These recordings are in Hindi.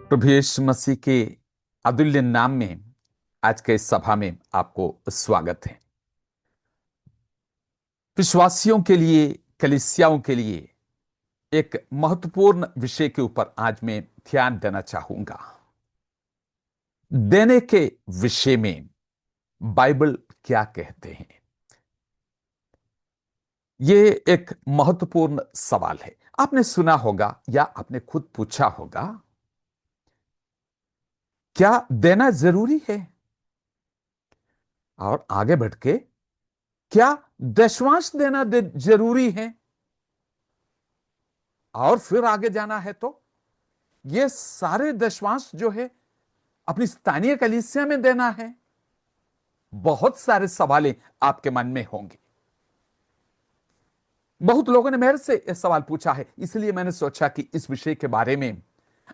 प्रभु यीशु मसीह के अतुल्य नाम में आज के इस सभा में आपको स्वागत है। विश्वासियों के लिए, कलीसियाओं के लिए एक महत्वपूर्ण विषय के ऊपर आज मैं ध्यान देना चाहूंगा। देने के विषय में बाइबल क्या कहते हैं, ये एक महत्वपूर्ण सवाल है। आपने सुना होगा या आपने खुद पूछा होगा, क्या देना जरूरी है? और आगे बढ़ के, क्या दशवांश देना जरूरी है? और फिर आगे जाना है तो ये सारे दशवांश जो है अपनी स्थानीय कलीसिया में देना है। बहुत सारे सवालें आपके मन में होंगे। बहुत लोगों ने मेरे से यह सवाल पूछा है, इसलिए मैंने सोचा कि इस विषय के बारे में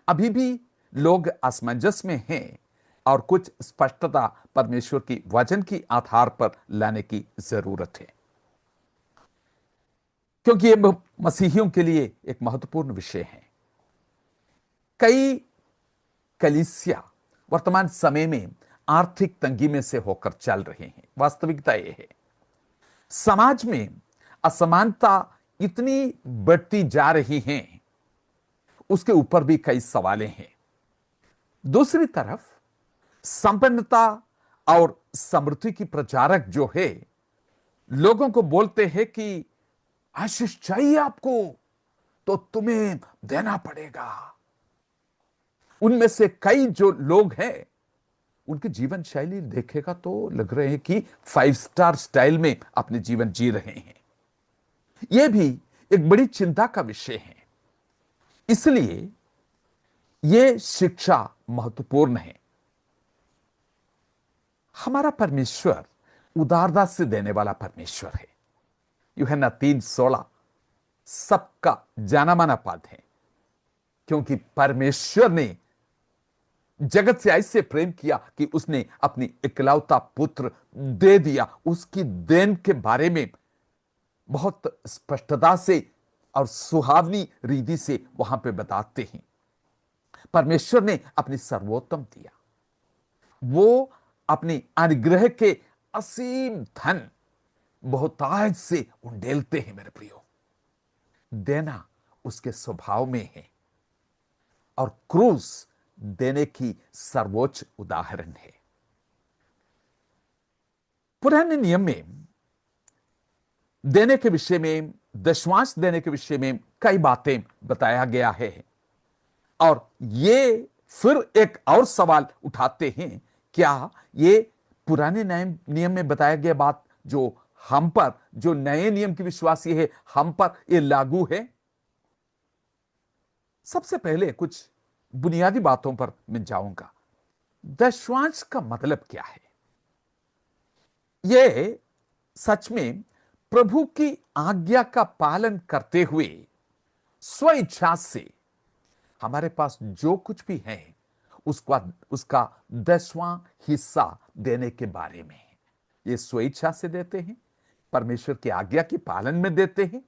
अभी भी लोग असमंजस में हैं और कुछ स्पष्टता परमेश्वर की वचन की आधार पर लाने की जरूरत है, क्योंकि यह मसीहियों के लिए एक महत्वपूर्ण विषय है। कई कलीसिया वर्तमान समय में आर्थिक तंगी में से होकर चल रहे हैं। वास्तविकता यह है, समाज में असमानता इतनी बढ़ती जा रही है, उसके ऊपर भी कई सवालें हैं। दूसरी तरफ संपन्नता और समृद्धि की प्रचारक जो है, लोगों को बोलते हैं कि आशीष चाहिए आपको तो तुम्हें देना पड़ेगा। उनमें से कई जो लोग हैं, उनकी जीवन शैली देखेगा तो लग रहे हैं कि 5 स्टार स्टाइल में अपने जीवन जी रहे हैं। यह भी एक बड़ी चिंता का विषय है। इसलिए यह शिक्षा महत्वपूर्ण है। हमारा परमेश्वर उदारता से देने वाला परमेश्वर है। यूहन्ना 3:16 सबका जाना माना पद है, क्योंकि परमेश्वर ने जगत से ऐसे प्रेम किया कि उसने अपनी इकलौता पुत्र दे दिया। उसकी देन के बारे में बहुत स्पष्टता से और सुहावनी रीति से वहां पे बताते हैं। परमेश्वर ने अपनी सर्वोत्तम दिया, वो अपनी अनुग्रह के असीम धन बहुतायत से उंडेलते हैं। मेरे प्रियो, देना उसके स्वभाव में है और क्रूस देने की सर्वोच्च उदाहरण है। पुराने नियम में देने के विषय में, दशवांश देने के विषय में कई बातें बताया गया है, और ये फिर एक और सवाल उठाते हैं, क्या ये पुराने नियम में बताया गया बात जो हम पर, जो नए नियम की विश्वासी है, हम पर ये लागू है? सबसे पहले कुछ बुनियादी बातों पर मैं जाऊंगा। दशवांश का मतलब क्या है? यह सच में प्रभु की आज्ञा का पालन करते हुए स्व इच्छा से हमारे पास जो कुछ भी है उसका 10वां हिस्सा देने के बारे में है। ये स्व इच्छा से देते हैं, परमेश्वर की आज्ञा के पालन में देते हैं,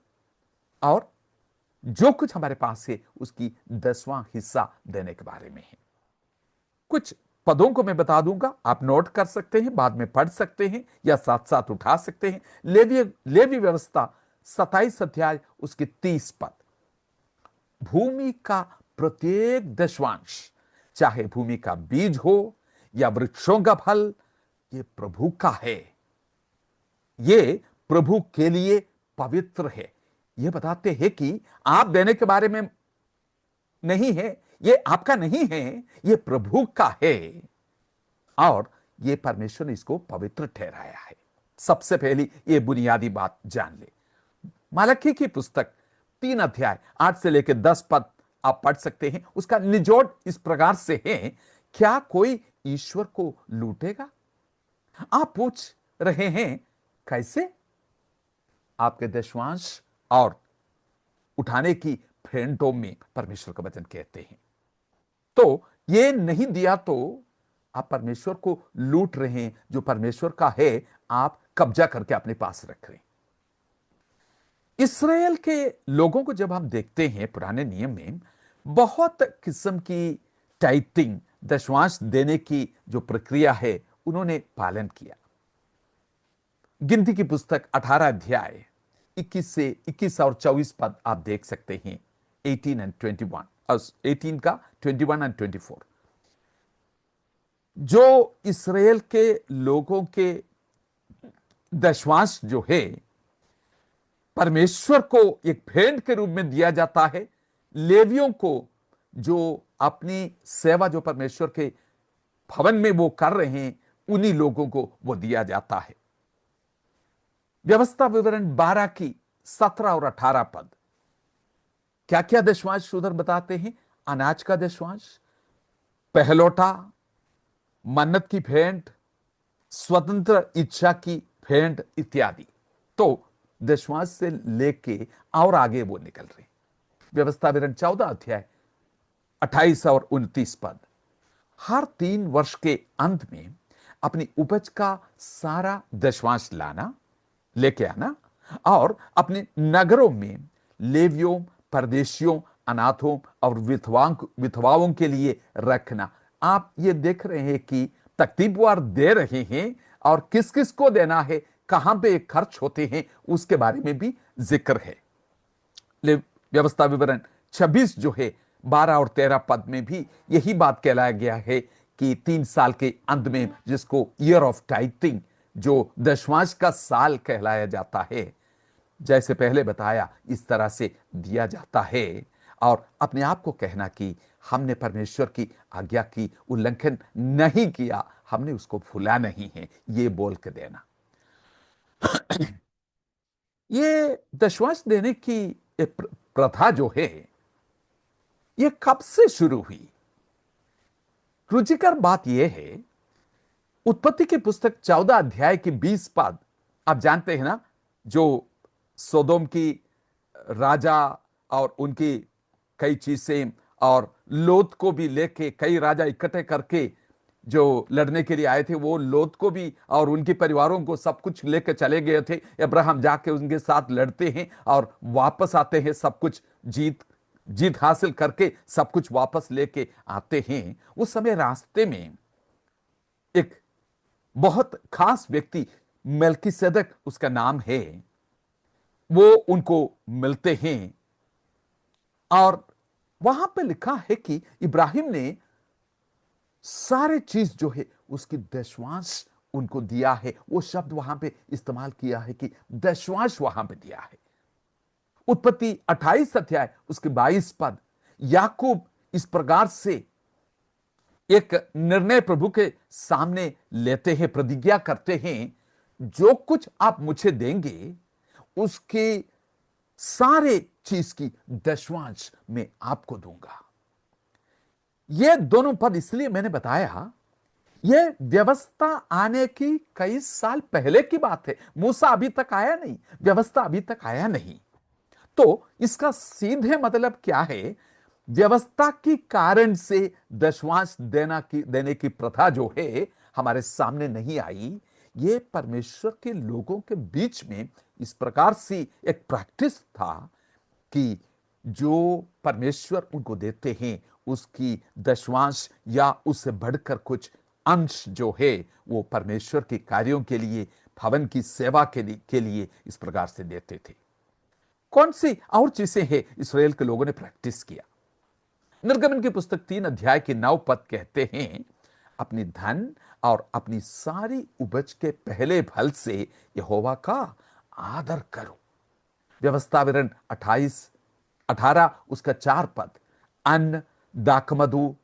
और जो कुछ हमारे पास है उसकी 10वां हिस्सा देने के बारे में है। कुछ पदों को मैं बता दूंगा, आप नोट कर सकते हैं, बाद में पढ़ सकते हैं या साथ साथ उठा सकते हैं। लेवी व्यवस्था 27 अध्याय उसके 30 पद। भूमि का प्रत्येक दशवांश, चाहे भूमि का बीज हो या वृक्षों का फल, ये प्रभु का है। ये प्रभु के लिए पवित्र है। ये बताते हैं कि आप देने के बारे में नहीं है, ये आपका नहीं है, ये प्रभु का है, और ये परमेश्वर ने इसको पवित्र ठहराया है। सबसे पहली ये बुनियादी बात जान ले। मलाकी की पुस्तक 3 अध्याय 8 से लेकर 10 पद आप पढ़ सकते हैं। उसका निचोड़ इस प्रकार से है, क्या कोई ईश्वर को लूटेगा? आप पूछ रहे हैं कैसे? आपके दशवांश और उठाने की फेंटों में परमेश्वर का वचन कहते हैं। तो ये नहीं दिया तो आप परमेश्वर को लूट रहे हैं। जो परमेश्वर का है आप कब्जा करके अपने पास रख रहे हैं। इसराइल के लोगों को जब हम देखते हैं पुराने नियम में, बहुत किस्म की टाइटिंग, दशवांश देने की जो प्रक्रिया है, उन्होंने पालन किया। गिनती की पुस्तक 18 अध्याय 21 और 24 पद आप देख सकते हैं। 18 एंड 21, 18 का 21 एंड 24। जो इसराइल के लोगों के दशवांश जो है परमेश्वर को एक भेंट के रूप में दिया जाता है, लेवियों को जो अपनी सेवा जो परमेश्वर के भवन में वो कर रहे हैं, उन्हीं लोगों को वो दिया जाता है। व्यवस्था विवरण 12 की 17 और 18 पद क्या क्या दशवांश उधर बताते हैं? अनाज का दशवांश, पहलौठा, मन्नत की भेंट, स्वतंत्र इच्छा की भेंट इत्यादि। तो दशवांश से लेके और आगे वो निकल रहे। व्यवस्था विवरण 14 अध्याय 28 और 29 पद, हर 3 वर्ष के अंत में अपनी उपज का सारा दशवांश लाना, लेके आना और अपने नगरों में लेवियों, परदेशियों, अनाथों और विधवाओं के लिए रखना। आप ये देख रहे हैं कि तरतीबवार दे रहे हैं और किस किस को देना है, कहां पे खर्च होते हैं, उसके बारे में भी जिक्र है। व्यवस्था विवरण 26 जो है 12 और 13 पद में भी यही बात कहलाया गया है कि 3 साल के अंत में, जिसको ईयर ऑफ टाइटिंग, जो दशवांश का साल कहलाया जाता है, जैसे पहले बताया इस तरह से दिया जाता है। और अपने आप को कहना कि हमने परमेश्वर की आज्ञा की उल्लंघन नहीं किया, हमने उसको भूला नहीं है, ये बोल के देना। ये दशवांश देने की प्रथा जो है, ये कब से शुरू हुई? रुचिकर बात यह है, उत्पत्ति की पुस्तक 14 अध्याय की 20 पद, आप जानते हैं ना, जो सोदोम की राजा और उनकी कई चीजें, और लोत को भी लेके कई राजा इकट्ठे करके जो लड़ने के लिए आए थे, वो लोत को भी और उनके परिवारों को सब कुछ लेकर चले गए थे। अब्राहम जाके उनके साथ लड़ते हैं और वापस आते हैं, सब कुछ जीत हासिल करके सब कुछ वापस लेके आते हैं। उस समय रास्ते में एक बहुत खास व्यक्ति, मेल्कीसेदक उसका नाम है, वो उनको मिलते हैं और वहां पे लिखा है कि इब्राहिम ने सारे चीज जो है उसकी दशवांश उनको दिया है। वो शब्द वहां पे इस्तेमाल किया है कि दशवांश वहां पे दिया है। उत्पत्ति 28 अध्याय उसके 22 पद, याकूब इस प्रकार से एक निर्णय प्रभु के सामने लेते हैं, प्रतिज्ञा करते हैं, जो कुछ आप मुझे देंगे उसके सारे चीज की दशवांश मैं आपको दूंगा। ये दोनों पद इसलिए मैंने बताया, ये व्यवस्था आने की कई साल पहले की बात है। मूसा अभी तक आया नहीं, व्यवस्था अभी तक आया नहीं। तो इसका सीधे मतलब क्या है? व्यवस्था की कारण से दशवांश देने की प्रथा जो है हमारे सामने नहीं आई। ये परमेश्वर के लोगों के बीच में इस प्रकार से एक प्रैक्टिस था कि जो परमेश्वर उनको देते हैं उसकी दशवांश या उससे बढ़कर कुछ अंश जो है वो परमेश्वर के कार्यों के लिए, भवन की सेवा के लिए इस प्रकार से देते थे। कौन सी और चीजें हैं इस्राएल के लोगों ने प्रैक्टिस किया? निर्गमन की पुस्तक 3 अध्याय के 9 पद कहते हैं, अपनी धन और अपनी सारी उपज के पहले फल से यहोवा का आदर करो। व्यवस्था विवरण 18 उसका 4 पद, अन्न, दाखमधु,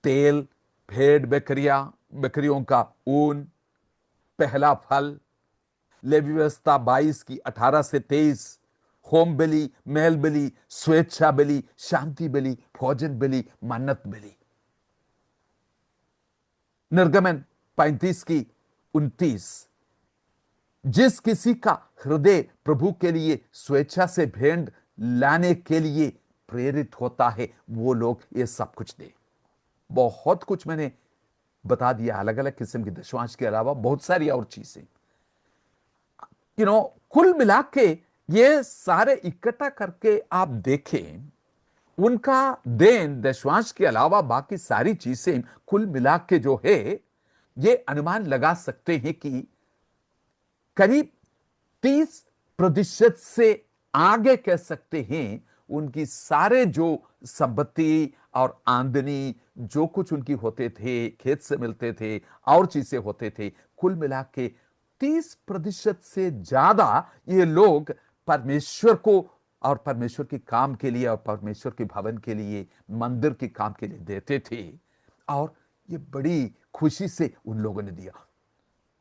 तेल, भेड़ बकरियों का ऊन, पहला फल। लेवी व्यवस्था 22 की 18 से 23, होम बलि, मेल बलि, स्वेच्छा बलि, शांति बलि, भोजन बलि, मन्नत बलि। निर्गमन 35 की 29, जिस किसी का हृदय प्रभु के लिए स्वेच्छा से भेंट लाने के लिए प्रेरित होता है, वो लोग ये सब कुछ दे। बहुत कुछ मैंने बता दिया, अलग अलग किस्म की दशवांश के अलावा बहुत सारी और चीजें। कुल मिला के ये सारे इकट्ठा करके आप देखें, उनका देन दशवांश के अलावा बाकी सारी चीजें कुल मिला के जो है, ये अनुमान लगा सकते हैं कि करीब 30% से आगे कह सकते हैं उनकी सारे जो संपत्ति और आमदनी जो कुछ उनकी होते थे, खेत से मिलते थे और चीजें होते थे, कुल मिला के 30% से ज्यादा ये लोग परमेश्वर को और परमेश्वर के काम के लिए और परमेश्वर के भवन के लिए, मंदिर के काम के लिए देते थे। और ये बड़ी खुशी से उन लोगों ने दिया।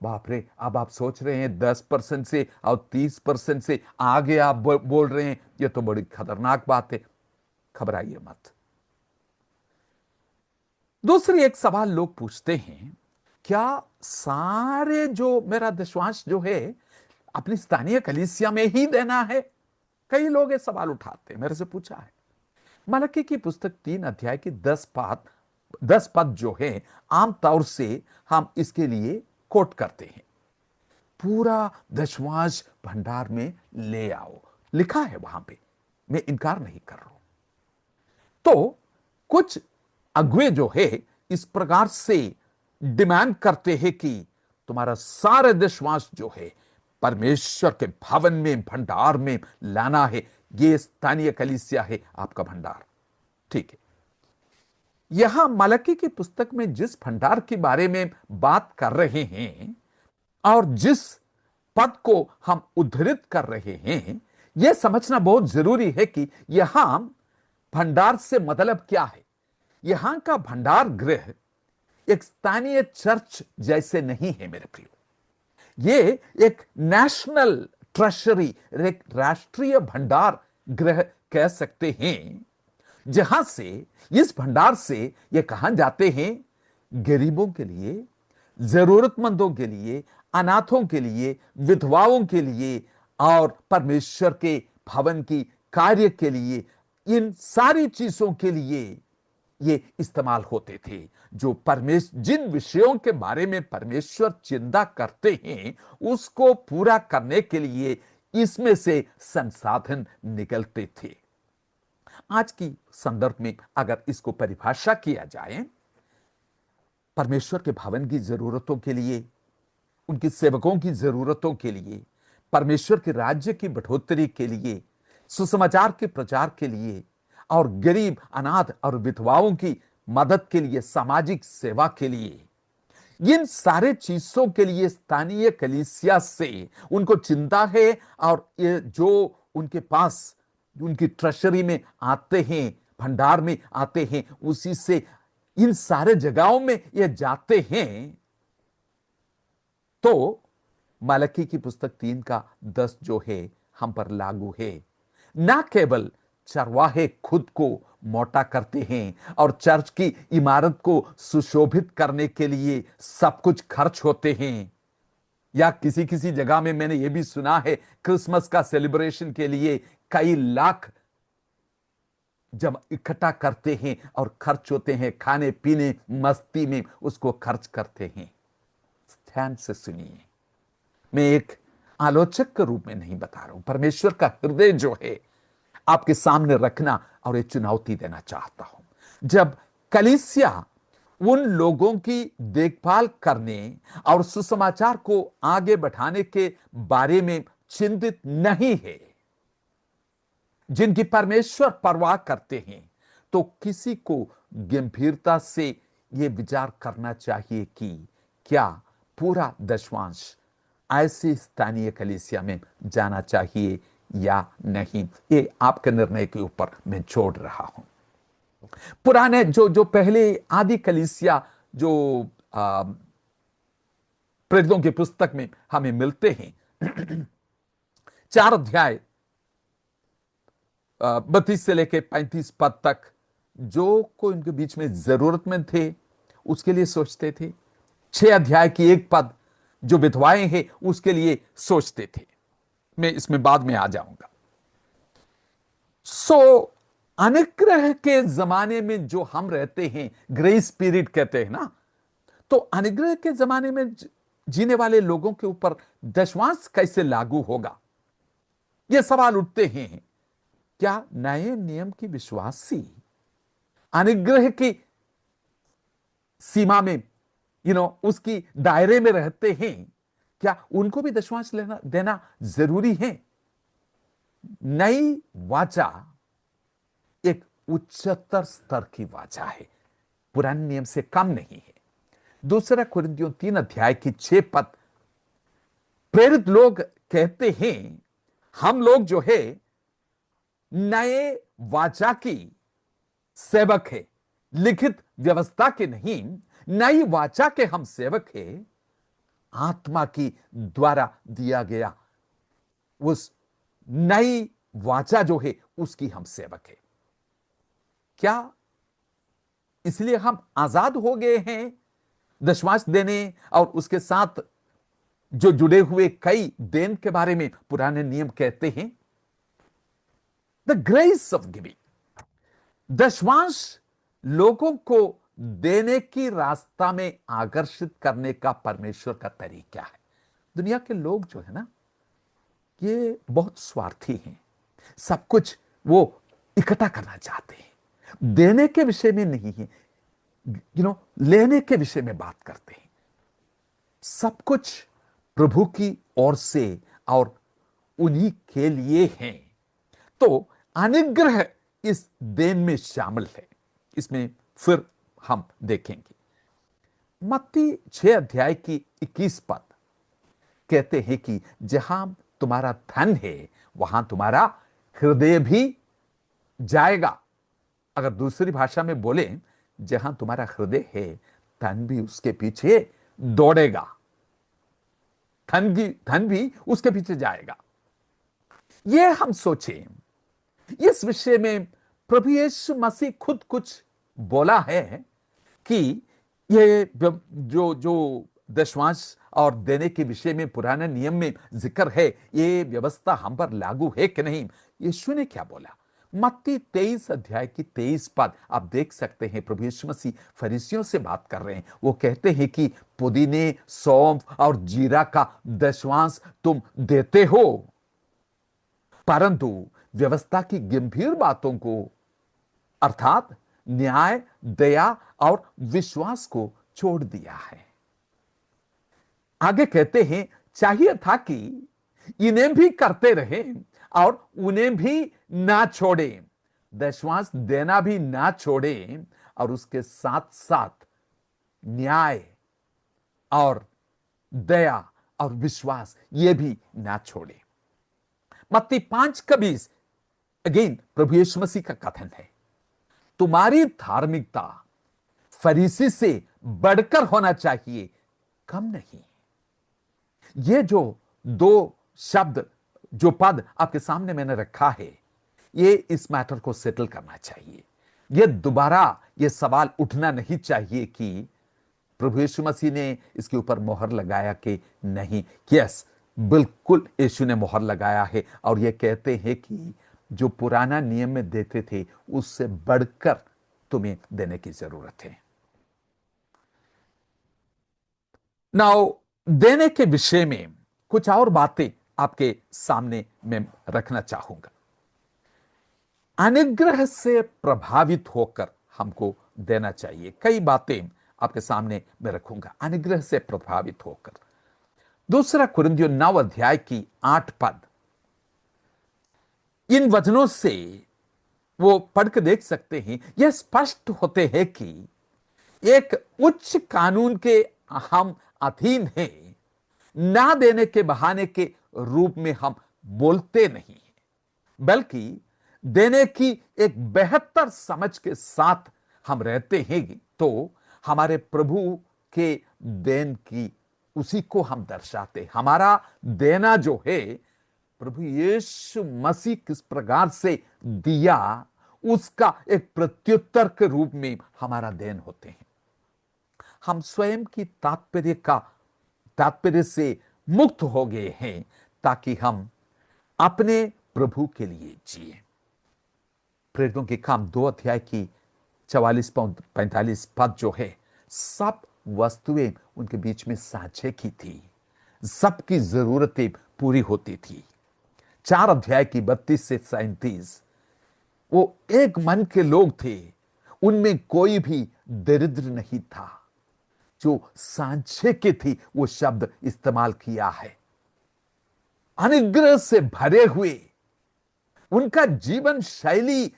बाप रे, अब आप सोच रहे हैं 10% से और 30% से आगे आप बोल रहे हैं, ये तो बड़ी खतरनाक बात है। घबराइए मत। दूसरी एक सवाल लोग पूछते हैं, क्या सारे जो मेरा दशवांश जो है अपनी स्थानीय कलीसिया में ही देना है? कई लोग ये सवाल उठाते हैं, मेरे से पूछा है। मलकी की पुस्तक 3 अध्याय की 10 पद जो है, आमतौर से हम इसके लिए कोट करते हैं। पूरा दशवांश भंडार में ले आओ, लिखा है वहां पे, मैं इनकार नहीं कर रहा हूं। तो कुछ अगुए जो है इस प्रकार से डिमांड करते हैं कि तुम्हारा सारे दशवांश जो है परमेश्वर के भवन में, भंडार में लाना है। ये स्थानीय कलीसिया है आपका भंडार, ठीक है। यहां मलकी की पुस्तक में जिस भंडार के बारे में बात कर रहे हैं और जिस पद को हम उद्धृत कर रहे हैं, यह समझना बहुत जरूरी है कि यहां भंडार से मतलब क्या है। यहां का भंडार गृह एक स्थानीय चर्च जैसे नहीं है मेरे प्रियो। ये एक नेशनल ट्रेजरी, एक राष्ट्रीय भंडार गृह कह सकते हैं, जहां से, इस भंडार से ये कहां जाते हैं, गरीबों के लिए, जरूरतमंदों के लिए, अनाथों के लिए, विधवाओं के लिए और परमेश्वर के भवन की कार्य के लिए, इन सारी चीजों के लिए ये इस्तेमाल होते थे। जो परमेश्वर, जिन विषयों के बारे में परमेश्वर चिंता करते हैं, उसको पूरा करने के लिए इसमें से संसाधन निकलते थे। आज की संदर्भ में अगर इसको परिभाषा किया जाए, परमेश्वर के भवन की जरूरतों के लिए, उनके सेवकों की जरूरतों के लिए, परमेश्वर के राज्य की बढ़ोतरी के लिए, सुसमाचार के प्रचार के लिए और गरीब, अनाथ और विधवाओं की मदद के लिए, सामाजिक सेवा के लिए, इन सारे चीजों के लिए स्थानीय कलीसिया से उनको चिंता है। और ये जो उनके पास, उनकी ट्रेजरी में आते हैं, भंडार में आते हैं, उसी से इन सारे जगहों में ये जाते हैं। तो मलकी की पुस्तक 3 का 10 जो है हम पर लागू है। ना केवल चरवाहे खुद को मोटा करते हैं और चर्च की इमारत को सुशोभित करने के लिए सब कुछ खर्च होते हैं, या किसी किसी जगह में मैंने यह भी सुना है, क्रिसमस का सेलिब्रेशन के लिए कई लाख जब इकट्ठा करते हैं और खर्च होते हैं, खाने पीने मस्ती में उसको खर्च करते हैं। ध्यान से सुनिए, मैं एक आलोचक के रूप में नहीं बता रहा हूं, परमेश्वर का हृदय जो है आपके सामने रखना और एक चुनौती देना चाहता हूं। जब कलीसिया उन लोगों की देखभाल करने और सुसमाचार को आगे बढ़ाने के बारे में चिंतित नहीं है, जिनकी परमेश्वर परवाह करते हैं, तो किसी को गंभीरता से यह विचार करना चाहिए कि क्या पूरा दशवांश ऐसी स्थानीय कलीसिया में जाना चाहिए या नहीं। ये आपके निर्णय के ऊपर मैं छोड़ रहा हूं। पुराने जो पहले आदि कलीसिया जो प्रेरितों की पुस्तक में हमें मिलते हैं, 4 अध्याय 32 से लेकर 35 पद तक, जो कोई उनके बीच में जरूरतमंद थे उसके लिए सोचते थे। 6 अध्याय की 1 पद जो विधवाएं हैं उसके लिए सोचते थे। मैं इसमें बाद में आ जाऊंगा। अनुग्रह के जमाने में जो हम रहते हैं, ग्रेस पीरियड कहते हैं ना, तो अनुग्रह के जमाने में जीने वाले लोगों के ऊपर दशवांश कैसे लागू होगा, ये सवाल उठते हैं। क्या नए नियम की विश्वासी अनुग्रह की सीमा में उसकी दायरे में रहते हैं? क्या उनको भी दशमांश लेना देना जरूरी है? नई वाचा एक उच्चतर स्तर की वाचा है, पुराने नियम से कम नहीं है। दूसरा कुरिन्थियों 3 अध्याय की 6 पद, प्रेरित लोग कहते हैं हम लोग जो है नए वाचा की सेवक है, लिखित व्यवस्था के नहीं, नई वाचा के हम सेवक है, आत्मा की द्वारा दिया गया उस नई वाचा जो है उसकी हम सेवक है। क्या इसलिए हम आजाद हो गए हैं दशमांश देने और उसके साथ जो जुड़े हुए कई देन के बारे में पुराने नियम कहते हैं? द ग्रेस ऑफ गिविंग, दशमांश लोगों को देने की रास्ता में आकर्षित करने का परमेश्वर का तरीका है। दुनिया के लोग जो है ना, ये बहुत स्वार्थी हैं, सब कुछ वो इकट्ठा करना चाहते हैं, देने के विषय में नहीं है, लेने के विषय में बात करते हैं। सब कुछ प्रभु की ओर से और उन्हीं के लिए हैं। तो अनुग्रह इस देन में शामिल है। इसमें फिर हम देखेंगे मत्ती 6 अध्याय की 21 पद कहते हैं कि जहां तुम्हारा धन है वहां तुम्हारा हृदय भी जाएगा। अगर दूसरी भाषा में बोले, जहां तुम्हारा हृदय है धन भी उसके पीछे दौड़ेगा, धन भी उसके पीछे जाएगा। यह हम सोचें, इस विषय में प्रभु यीशु मसीह खुद कुछ बोला है कि ये जो दशमांश और देने के विषय में पुराने नियम में जिक्र है, ये व्यवस्था हम पर लागू है कि नहीं? यीशु ने क्या बोला? मत्ती 23 अध्याय की 23 पद आप देख सकते हैं। प्रभु यीशु मसीह फरीसियों से बात कर रहे हैं। वो कहते हैं कि पुदीने, सौंफ और जीरा का दशमांश तुम देते हो, परंतु व्यवस्था की गंभीर बातों को अर्थात न्याय, दया और विश्वास को छोड़ दिया है। आगे कहते हैं चाहिए था कि इन्हें भी करते रहे और उन्हें भी ना छोड़े, दशमांश देना भी ना छोड़े और उसके साथ साथ न्याय और दया और विश्वास ये भी ना छोड़े। मत्ती 5:20 अगेन प्रभु यीशु मसीह का कथन है, तुम्हारी धार्मिकता फरीसी से बढ़कर होना चाहिए, कम नहीं। ये जो दो शब्द, जो पद आपके सामने मैंने रखा है, ये इस मैटर को सेटल करना चाहिए। ये दोबारा ये सवाल उठना नहीं चाहिए कि प्रभु यीशु मसीह ने इसके ऊपर मोहर लगाया कि नहीं। यस, बिल्कुल यीशु ने मोहर लगाया है और ये कहते हैं कि जो पुराना नियम में देते थे उससे बढ़कर तुम्हें देने की जरूरत है। नाउ देने के विषय में कुछ और बातें आपके सामने मैं रखना चाहूंगा। अनुग्रह से प्रभावित होकर हमको देना चाहिए। कई बातें आपके सामने मैं रखूंगा अनुग्रह से प्रभावित होकर। दूसरा कुरिन्थियों 9 अध्याय की 8 पद, इन वचनों से वो पढ़ के देख सकते हैं, यह स्पष्ट होते हैं कि एक उच्च कानून के हम अधीन हैं, ना देने के बहाने के रूप में हम बोलते नहीं, बल्कि देने की एक बेहतर समझ के साथ हम रहते हैं। तो हमारे प्रभु के देन की उसी को हम दर्शाते। हमारा देना जो है प्रभु यीशु मसीह किस प्रकार से दिया, उसका एक प्रत्युत्तर के रूप में हमारा देन होते हैं। हम स्वयं की तात्पर्य से मुक्त हो गए हैं ताकि हम अपने प्रभु के लिए जिए। प्रेरितों के काम 2 अध्याय की 44-45 पद जो है, सब वस्तुएं उनके बीच में साझे की थी, सबकी जरूरतें पूरी होती थी। 4 अध्याय की 32 से 37 वो एक मन के लोग थे, उनमें कोई भी दरिद्र नहीं था। जो सांचे के थी वो शब्द इस्तेमाल किया है। अनुग्रह से भरे हुए उनका जीवन शैली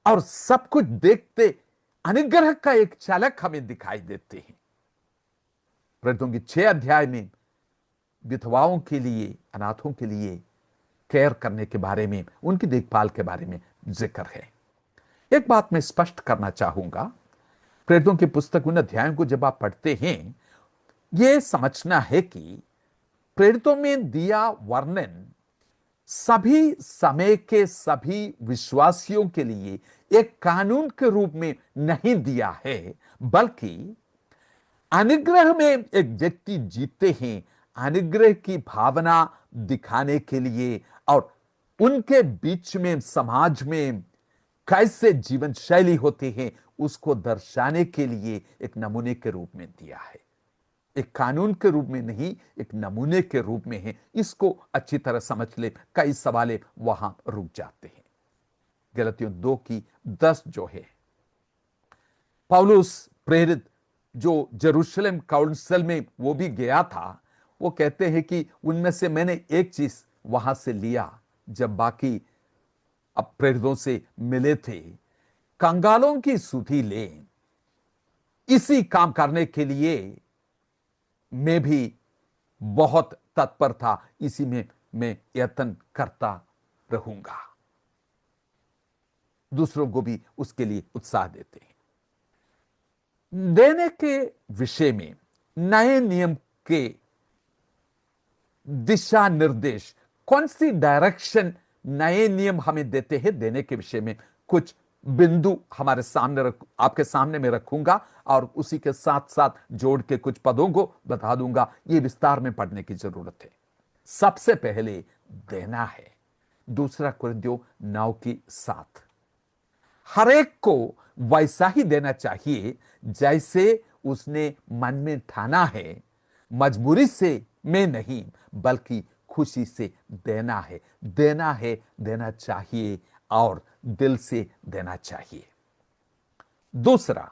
और सब कुछ देखते अनुग्रह का एक झलक हमें दिखाई देते हैं। प्रेरितों की 6 अध्याय में विधवाओं के लिए, अनाथों के लिए केयर करने के बारे में, उनकी देखभाल के बारे में जिक्र है। एक बात मैं स्पष्ट करना चाहूंगा, प्रेरितों की पुस्तक उन अध्यायों को जब आप पढ़ते हैं, यह समझना है कि प्रेरितों में दिया वर्णन सभी समय के सभी विश्वासियों के लिए एक कानून के रूप में नहीं दिया है, बल्कि अनुग्रह में एक व्यक्ति जीते हैं अनुग्रह की भावना दिखाने के लिए, और उनके बीच में समाज में कैसे जीवन शैली होती है उसको दर्शाने के लिए एक नमूने के रूप में दिया है। एक कानून के रूप में नहीं, एक नमूने के रूप में है। इसको अच्छी तरह समझ ले, कई सवाल वहां रुक जाते हैं। गलतियों 2:10 जो है, पौलुस प्रेरित जो जेरूशलेम काउंसिल में वो भी गया था, वो कहते हैं कि उनमें से मैंने एक चीज वहां से लिया, जब बाकी अब प्रेरितों से मिले थे, कंगालों की सुधि ले। इसी काम करने के लिए मैं भी बहुत तत्पर था, इसी में मैं यत्न करता रहूंगा। दूसरों को भी उसके लिए उत्साह देते हैं। देने के विषय में नए नियम के दिशा निर्देश, कौन सी डायरेक्शन नए नियम हमें देते हैं देने के विषय में, कुछ बिंदु हमारे सामने आपके सामने में रखूंगा और उसी के साथ साथ जोड़ के कुछ पदों को बता दूंगा। यह विस्तार में पढ़ने की जरूरत है। सबसे पहले देना है। 2 कुरिन्थियों 9:7, हर एक को वैसा ही देना चाहिए जैसे उसने मन में ठाना है, मजबूरी से में नहीं बल्कि खुशी से देना है। देना है, देना चाहिए और दिल से देना चाहिए। दूसरा,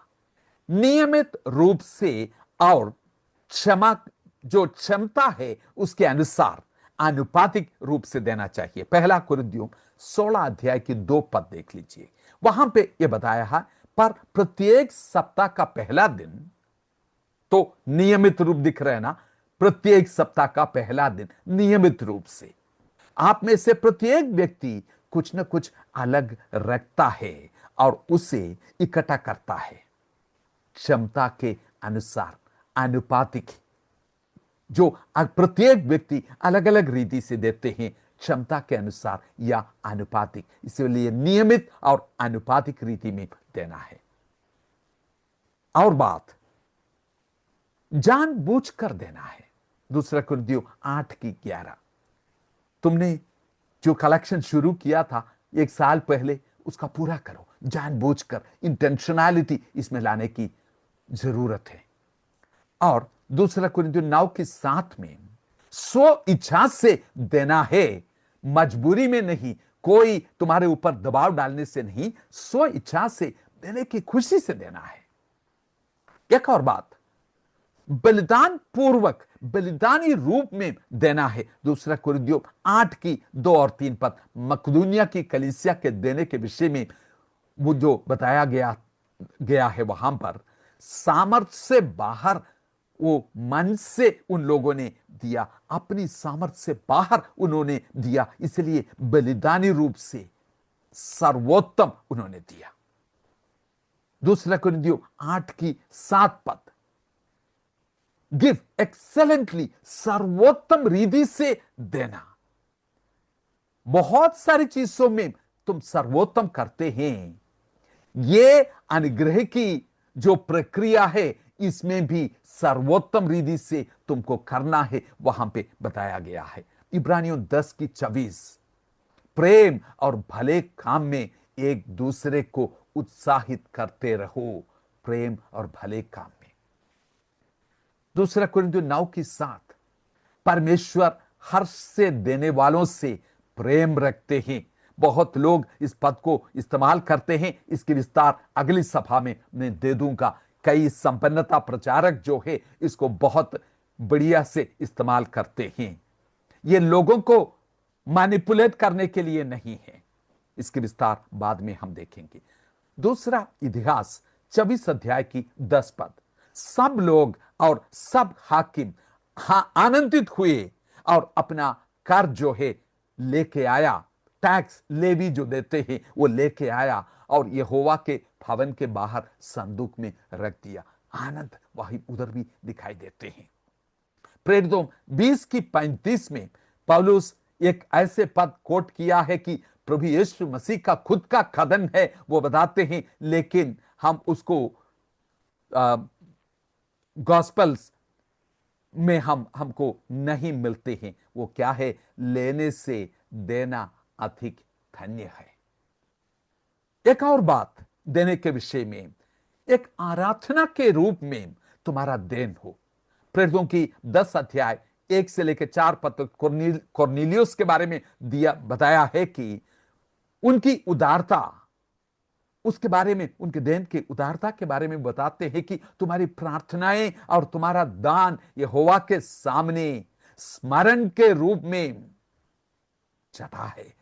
नियमित रूप से और क्षमा, जो क्षमता है उसके अनुसार आनुपातिक रूप से देना चाहिए। 1 कुरिन्थियों 16 अध्याय की 2 पद देख लीजिए। वहां पे यह बताया है, पर प्रत्येक सप्ताह का पहला दिन, तो नियमित रूप दिख रहे हैं ना, प्रत्येक सप्ताह का पहला दिन नियमित रूप से आप में से प्रत्येक व्यक्ति कुछ न कुछ अलग रखता है और उसे इकट्ठा करता है क्षमता के अनुसार, आनुपातिक। जो प्रत्येक व्यक्ति अलग अलग रीति से देते हैं, क्षमता के अनुसार या आनुपातिक, इसलिए नियमित और आनुपातिक रीति में देना है। और बात जानबूझकर देना है। 2 कुरिन्थियों 8:11, तुमने जो कलेक्शन शुरू किया था 1 साल पहले, उसका पूरा करो, जानबूझकर, इंटेंशनैलिटी इसमें लाने की जरूरत है। और 2 कुरिन्थियों 9:7 में स्व इच्छा से देना है, मजबूरी में नहीं, कोई तुम्हारे ऊपर दबाव डालने से नहीं, स्व इच्छा से देने की खुशी से देना है। एक और बात, बलिदान पूर्वक, बलिदानी रूप में देना है। 2 कुरिन्थियों 8:2 और 3 पद मकदूनिया की कलीसिया के देने के विषय में वो जो बताया गया है, वहां पर सामर्थ्य से बाहर, वो मन से उन लोगों ने दिया, अपनी सामर्थ्य से बाहर उन्होंने दिया, इसलिए बलिदानी रूप से सर्वोत्तम उन्होंने दिया। 2 कुरिन्थियों 8:7 पद, गिव एक्सेलेंटली, सर्वोत्तम रीति से देना। बहुत सारी चीजों में तुम सर्वोत्तम करते हैं, ये अनुग्रह की जो प्रक्रिया है इसमें भी सर्वोत्तम रीति से तुमको करना है, वहां पे बताया गया है। इब्रानियों 10:24, प्रेम और भले काम में एक दूसरे को उत्साहित करते रहो, प्रेम और भले काम में। 2 कुरिन्थियों 9:7, परमेश्वर हर्ष से देने वालों से प्रेम रखते हैं, बहुत लोग इस पद को इस्तेमाल करते हैं। इसकी विस्तार अगली सभा में मैं दे दूंगा। कई संपन्नता प्रचारक जो है इसको बहुत बढ़िया से इस्तेमाल करते हैं। ये लोगों को मैनिपुलेट करने के लिए नहीं है। इसकी विस्तार बाद में हम देखेंगे। दूसरा इतिहास 24 अध्याय की 10 पद। सब लोग और सब हाकिम आनंदित हुए और अपना कर जो है लेके आया, टैक्स लेवी जो देते हैं वो लेके आया और यहोवा के भवन के बाहर संदूक में रख दिया। आनंद वही उधर भी दिखाई देते हैं। प्रेरितों 20 की 35 में पौलुस एक ऐसे पद कोट किया है कि प्रभु यीशु मसीह का खुद का कथन है, वो बताते हैं, लेकिन हम उसको गॉस्पेल्स में हमको नहीं मिलते हैं। वो क्या है? लेने से देना अधिक धन्य है। एक और बात देने के विषय में, एक आराधना के रूप में तुम्हारा देन हो। प्रेरितों की 10 अध्याय 1 से लेकर 4 पद तक कॉर्नेलियुस के बारे में दिया बताया है कि उनकी उदारता, उसके बारे में, उनके देन की उदारता के बारे में बताते हैं कि तुम्हारी प्रार्थनाएं और तुम्हारा दान यहोवा के सामने स्मरण के रूप में चढ़ा है,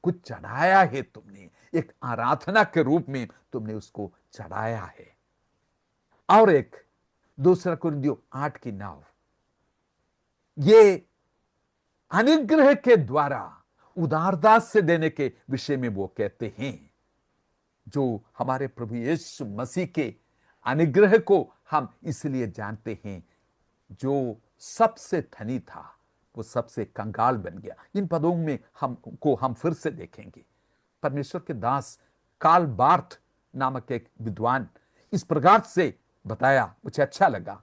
कुछ चढ़ाया है तुमने, एक आराधना के रूप में तुमने उसको चढ़ाया है। और एक दूसरा कुरिन्थियों 8 की 9, ये अनुग्रह के द्वारा उदारता से देने के विषय में वो कहते हैं, जो हमारे प्रभु यीशु मसीह के अनुग्रह को हम इसलिए जानते हैं, जो सबसे धनी था वो सबसे कंगाल बन गया। इन पदों में हम फिर से देखेंगे। परमेश्वर के दास कार्ल बार्थ नामक एक विद्वान इस प्रकार से बताया, मुझे अच्छा लगा।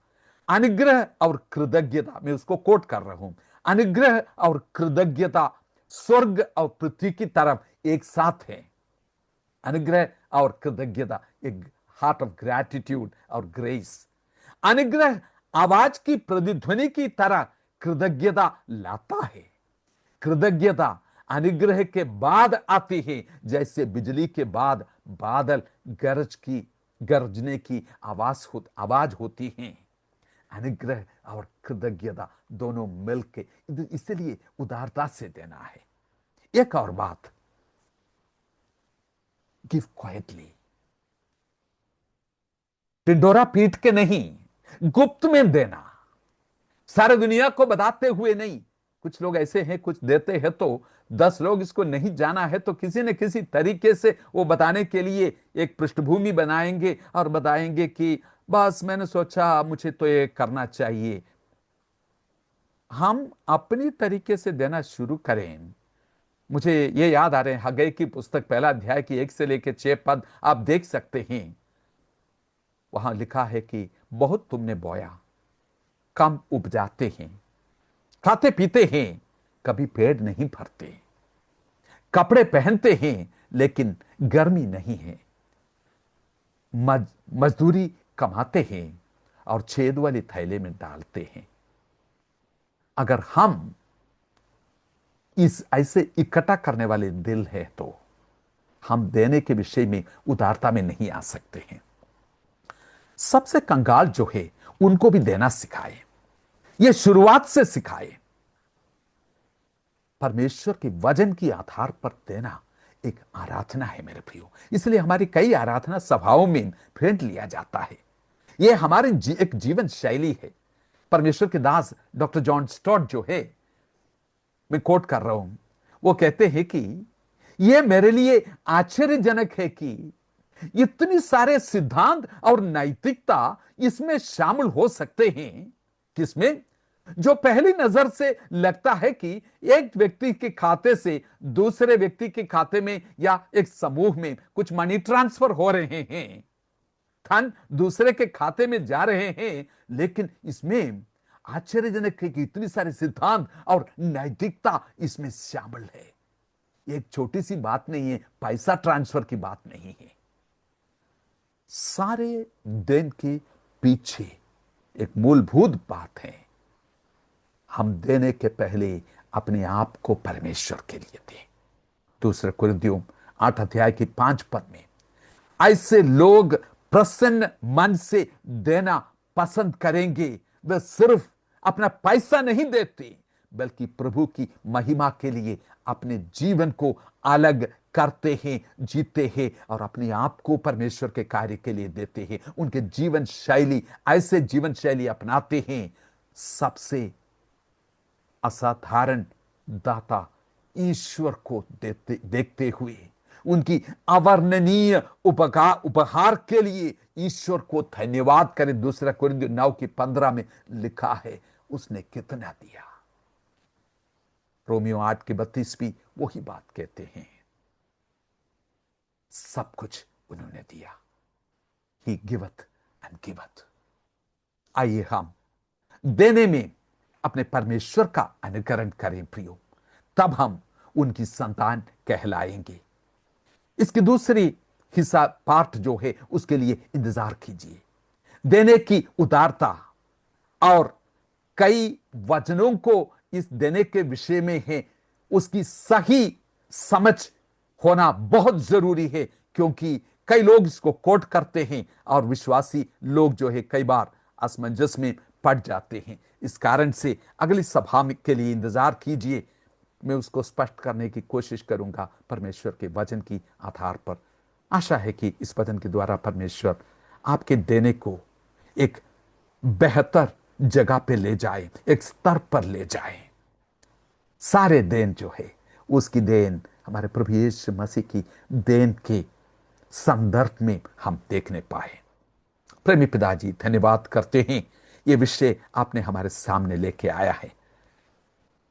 अनुग्रह और कृतज्ञता, मैं उसको कोट कर रहा हूं, अनुग्रह और कृतज्ञता स्वर्ग और पृथ्वी की तरफ एक साथ है। अनुग्रह और कृतज्ञता, एक हार्ट ऑफ ग्रैटिट्यूड और ग्रेस। अनुग्रह आवाज की प्रतिध्वनि की तरह कृतज्ञता लाता है। कृतज्ञता अनुग्रह के बाद आती है, जैसे बिजली के बाद बादल गरजने की आवाज होती है। अनुग्रह और कृतज्ञता दोनों मिलकर, इसलिए उदारता से देना है। एक और बात, गिव क्वाइटली, टिंडोरा पीट के नहीं, गुप्त में देना, सारे दुनिया को बताते हुए नहीं। कुछ लोग ऐसे हैं, कुछ देते हैं तो 10 लोग इसको नहीं जाना है तो किसी न किसी तरीके से वो बताने के लिए एक पृष्ठभूमि बनाएंगे और बताएंगे कि बस मैंने सोचा मुझे तो ये करना चाहिए। हम अपनी तरीके से देना शुरू करें। मुझे ये याद आ रहे हैं, हग्गई की पुस्तक 1 अध्याय की 1 से लेकर 6 पद आप देख सकते हैं। वहां लिखा है कि बहुत तुमने बोया, कम उपजाते हैं, खाते पीते हैं, कभी पेट नहीं भरते, कपड़े पहनते हैं लेकिन गर्मी नहीं है, मजदूरी कमाते हैं और छेद वाले थैले में डालते हैं। अगर हम इस ऐसे इकट्ठा करने वाले दिल है तो हम देने के विषय में उदारता में नहीं आ सकते हैं। सबसे कंगाल जो है उनको भी देना सिखाए, यह शुरुआत से सिखाए। परमेश्वर के वचन की आधार पर देना एक आराधना है मेरे प्रियो। इसलिए हमारी कई आराधना सभाओं में भेंट लिया जाता है। यह हमारी एक जीवन शैली है। परमेश्वर के दास डॉक्टर जॉन स्टॉट जो है, मैं कोट कर रहा हूं, वो कहते हैं कि यह मेरे लिए आश्चर्यजनक है कि इतनी सारे सिद्धांत और नैतिकता इसमें शामिल हो सकते हैं, किसमें? जो पहली नजर से लगता है कि एक व्यक्ति के खाते से दूसरे व्यक्ति के खाते में या एक समूह में कुछ मनी ट्रांसफर हो रहे हैं, धन दूसरे के खाते में जा रहे हैं, लेकिन इसमें आश्चर्यजनक है कि इतनी सारे सिद्धांत और नैतिकता इसमें शामिल है। एक छोटी सी बात नहीं है, पैसा ट्रांसफर की बात नहीं है। सारे देन के पीछे एक मूलभूत बात है, हम देने के पहले अपने आप को परमेश्वर के लिए दें। दूसरे कुरिन्थियों 8 अध्याय की 5 पद में ऐसे लोग प्रसन्न मन से देना पसंद करेंगे। वे सिर्फ अपना पैसा नहीं देते, बल्कि प्रभु की महिमा के लिए अपने जीवन को अलग करते हैं, जीते हैं और अपने आप को परमेश्वर के कार्य के लिए देते हैं। उनके जीवन शैली, ऐसे जीवन शैली अपनाते हैं। सबसे असाधारण दाता ईश्वर को देखते हुए, उनकी अवर्णनीय उपहार के लिए ईश्वर को धन्यवाद करें। दूसरा कुरिन्थियों 9 की 15 में लिखा है, उसने कितना दिया। रोमियो 8 की 32 भी वही बात कहते हैं, सब कुछ उन्होंने दिया। ही गिवथ एंड गिवथ। आइए हम देने में अपने परमेश्वर का अनुकरण करें प्रियो, तब हम उनकी संतान कहलाएंगे। इसकी दूसरी हिस्सा पार्ट जो है, उसके लिए इंतजार कीजिए। देने की उदारता और कई वचनों को इस देने के विषय में है, उसकी सही समझ होना बहुत जरूरी है, क्योंकि कई लोग इसको कोट करते हैं और विश्वासी लोग जो है कई बार असमंजस में पड़ जाते हैं। इस कारण से अगली सभा के लिए इंतजार कीजिए, मैं उसको स्पष्ट करने की कोशिश करूंगा परमेश्वर के वचन की आधार पर। आशा है कि इस वचन के द्वारा परमेश्वर आपके देने को एक बेहतर जगह पे ले जाए, एक स्तर पर ले जाए। सारे देन जो है, उसकी देन हमारे प्रभु यीशु मसीह की देन के संदर्भ में हम देखने पाए। प्रेमी पिताजी, धन्यवाद करते हैं, ये विषय आपने हमारे सामने लेके आया है।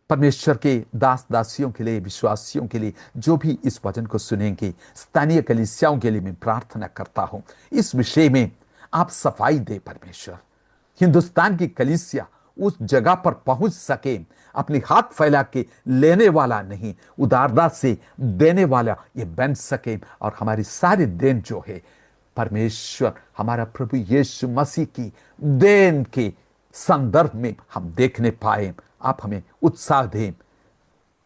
परमेश्वर के दास दासियों के लिए, विश्वासियों के लिए, जो भी इस वचन को सुनेंगे, स्थानीय कलीसियाओं के लिए मैं प्रार्थना करता हूं, इस विषय में आप सफाई दे परमेश्वर। हिंदुस्तान की कलीसिया उस जगह पर पहुंच सके, अपनी हाथ फैला के लेने वाला नहीं, उदारता से देने वाला ये बन सके, और हमारी सारी देन जो है परमेश्वर हमारा प्रभु यीशु मसीह की देन के संदर्भ में हम देखने पाए। आप हमें उत्साह दें,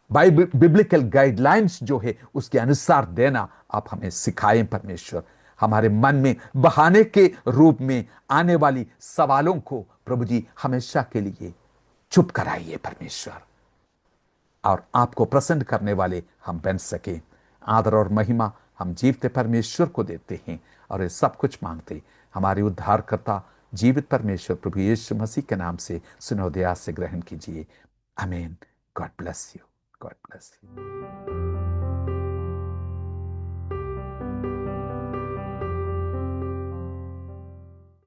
बिब्लिकल गाइडलाइंस जो है उसके अनुसार देना आप हमें सिखाएं परमेश्वर। हमारे मन में बहाने के रूप में आने वाली सवालों को प्रभु जी हमेशा के लिए चुप कराइए परमेश्वर, और आपको प्रसन्न करने वाले हम बन सके। आदर और महिमा हम जीवते परमेश्वर को देते हैं, और ये सब कुछ मांगते हमारे उद्धारकर्ता जीवित परमेश्वर प्रभु यीशु मसीह के नाम से सुनोदया से ग्रहण कीजिए। आमीन। God bless you. God bless you.